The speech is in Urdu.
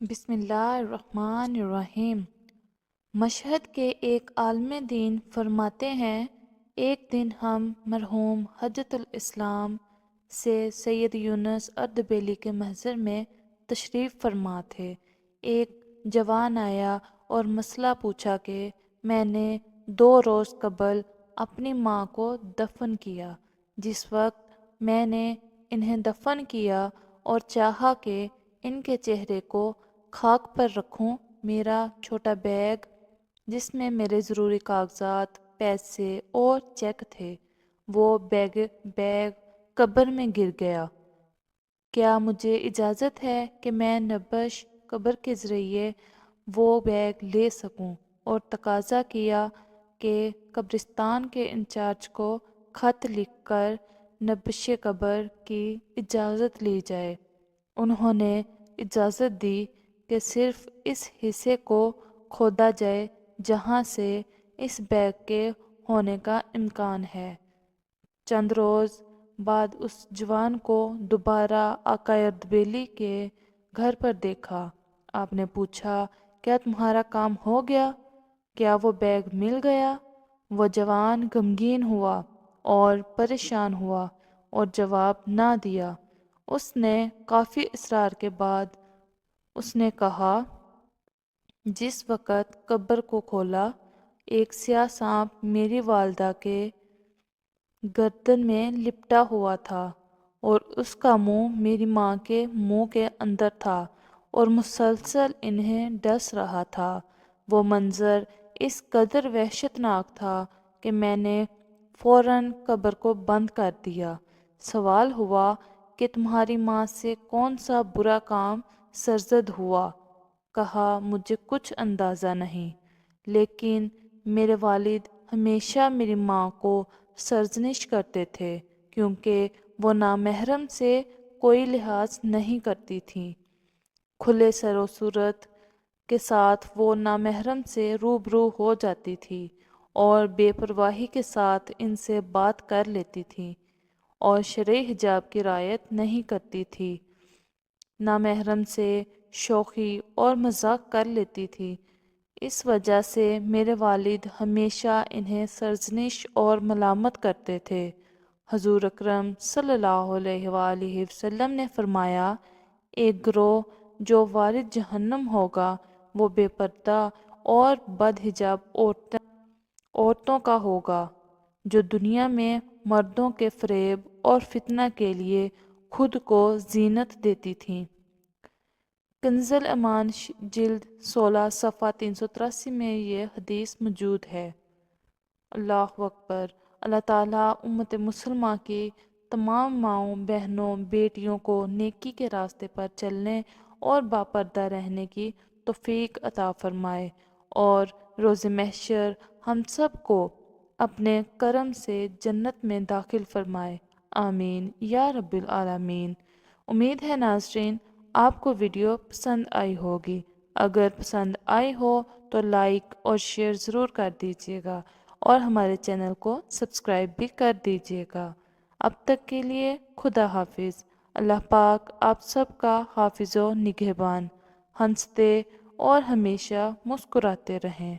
بسم اللہ الرحمن الرحیم۔ مشہد کے ایک عالم دین فرماتے ہیں، ایک دن ہم مرحوم حجۃ الاسلام سے سید یونس اردبیلی کے محضر میں تشریف فرما تھے۔ ایک جوان آیا اور مسئلہ پوچھا کہ میں نے 2 روز قبل اپنی ماں کو دفن کیا۔ جس وقت میں نے انہیں دفن کیا اور چاہا کہ ان کے چہرے کو خاک پر رکھوں، میرا چھوٹا بیگ جس میں میرے ضروری کاغذات، پیسے اور چیک تھے، وہ بیگ قبر میں گر گیا۔ کیا مجھے اجازت ہے کہ میں نبش قبر کے ذریعے وہ بیگ لے سکوں؟ اور تقاضا کیا کہ قبرستان کے انچارج کو خط لکھ کر نبش قبر کی اجازت لی جائے۔ انہوں نے اجازت دی کہ صرف اس حصے کو کھودا جائے جہاں سے اس بیگ کے ہونے کا امکان ہے۔ چند روز بعد اس جوان کو دوبارہ آقا اردبیلی کے گھر پر دیکھا۔ آپ نے پوچھا، کیا تمہارا کام ہو گیا؟ کیا وہ بیگ مل گیا؟ وہ جوان غمگین ہوا اور پریشان ہوا اور جواب نہ دیا۔ اس نے کافی اصرار کے بعد اس نے کہا، جس وقت قبر کو کھولا، ایک سیاہ سانپ میری والدہ کے گردن میں لپٹا ہوا تھا اور اس کا منہ میری ماں کے منہ کے اندر تھا اور مسلسل انہیں ڈس رہا تھا۔ وہ منظر اس قدر وحشتناک تھا کہ میں نے فوراً قبر کو بند کر دیا۔ سوال ہوا کہ تمہاری ماں سے کون سا برا کام سرزد ہوا؟ کہا، مجھے کچھ اندازہ نہیں، لیکن میرے والد ہمیشہ میری ماں کو سرزنش کرتے تھے کیونکہ وہ نامحرم سے کوئی لحاظ نہیں کرتی تھیں۔ کھلے سر و صورت کے ساتھ وہ نامحرم سے روبرو ہو جاتی تھی اور بے پرواہی کے ساتھ ان سے بات کر لیتی تھی اور شرعی حجاب کی رعایت نہیں کرتی تھی۔ نامحرم سے شوخی اور مذاق کر لیتی تھی۔ اس وجہ سے میرے والد ہمیشہ انہیں سرزنش اور ملامت کرتے تھے۔ حضور اکرم صلی اللہ علیہ وآلہ وسلم نے فرمایا، ایک گروہ جو وارد جہنم ہوگا وہ بے پردہ اور بدحجاب عورتوں کا ہوگا، جو دنیا میں مردوں کے فریب اور فتنہ کے لیے خود کو زینت دیتی تھیں۔ کنز الایمان جلد 16 صفحہ 383 میں یہ حدیث موجود ہے۔ اللہ اکبر۔ اللہ تعالیٰ امت مسلمہ کی تمام ماؤں، بہنوں، بیٹیوں کو نیکی کے راستے پر چلنے اور باپردہ رہنے کی توفیق عطا فرمائے اور روز محشر ہم سب کو اپنے کرم سے جنت میں داخل فرمائے، آمین یا رب العالمین۔ امید ہے ناظرین آپ کو ویڈیو پسند آئی ہوگی۔ اگر پسند آئی ہو تو لائک اور شیئر ضرور کر دیجیے گا اور ہمارے چینل کو سبسکرائب بھی کر دیجیے گا۔ اب تک کے لیے خدا حافظ۔ اللہ پاک آپ سب کا حافظ و نگہبان، ہنستے اور ہمیشہ مسکراتے رہیں۔